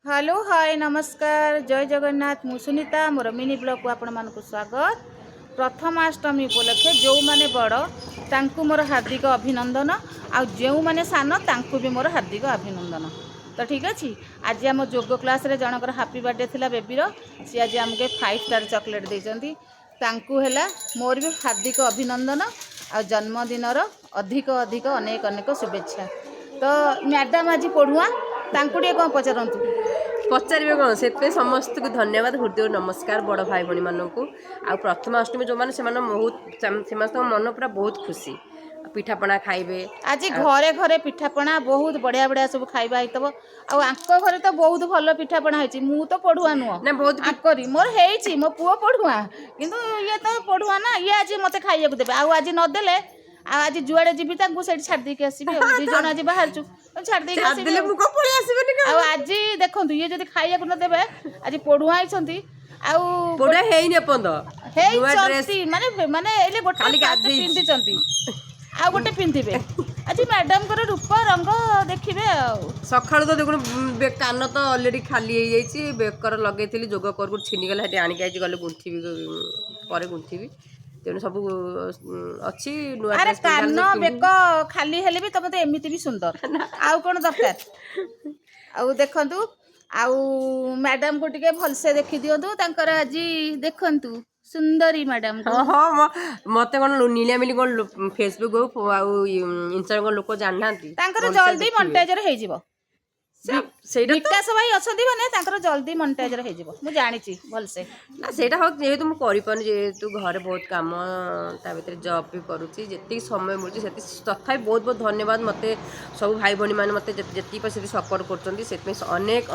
Hello hi नमस्कार जय जगन्नाथ मु सुनीता मोर मिनी ब्लॉग को आपण मानक स्वागत। प्रथमाष्टमी उपलक्षे जो माने बड़ तांकु मोर हार्दिक अभिनंदन आ जो माने सान तांकु भी मोर हार्दिक अभिनंदन। तो ठीक अच्छे आज आम योग क्लास रे जनकर हैप्पी बर्थडे थिला बेबीर सी आज आमके 5 स्टार चॉकलेट देइचंती तांकु हैला मोर भी हार्दिक अभिनंदन आ जन्मदिनर अधिक अधिक अनेक अनेक शुभेच्छा। तो मैडम आज पढ़ुआ तांकु टे कौन पचारंतु पचारे कौन से समस्त को धन्यवाद हृदय नमस्कार बड़ भाई भाई मानक आ प्रथमाष्टमी जो मैंने बहुत मन पूरा बहुत खुशी पिठापଣା खाइबे आज घरे घरे पिठापଣା बहुत बढ़िया बढ़िया सब खाइबा होइतबो आ आंक घरे तो बहुत भल पिठापଣା होइची मु तो पढ़ुआ नुह ना बहुत आंकरी मोर हेइची मो पुओ पढ़ुआ किंतु ये तो पढ़ुआ ना ये आज मते खाइया को देबे आ आज न देले आज जुआड़े जीबी तांकु सेठी छाड़ देके आसीबे दी जण आज बाहर छु छाड़ देके आसीबे मु को पळी आसीबेनी का आ आज देखंतु ये जदी खाइया को न देबे आज पढ़ुआ आइछंती आ पढ़ा हेइ ने पंद हेइछंती माने माने एले गोटे खाली गाधी पिंदी चंती आ गोटे पिंधिबे आज मैडम कर रूप रंग देखिबे आ सखाळु तो देखुन कान तो ऑलरेडी खाली हे जाईची बेकर लगेइथिली जोग कर छिनी गला हेटी आनी आइची गले गुंथीबी परे गुंथीबी तेणु सब अच्छी अरे कान बेक खाली हेले भी तमते एमिति भी सुंदर आउ कोन दरकार आउ देखंतु आउ मैडम को टिके भलसे देखि दियंतु तांकर आज देखंतु सुंदरी मैडम को हाँ मते कोन नीलिया मिली कोन फेसबुक आउ इंस्टाग्राम लोक जाननांती तांकर जल्दी मोनेटाइजर हे जिवो सेटा विकास भाई अछंती माने तांकर जल्दी मोनेटाइजर हे जिवो मु जानिची भलसे ना सेटा हो जेहेतु मु करि पानी जेहेतु घरे बहुत काम ता भीतर जॉब भी करूची जेति समय मिलची सेति तथापि बहुत बहुत धन्यवाद मते सब भाई बहनी माने मते जेति पर सेति सपोर्ट करचंती सेति अनेक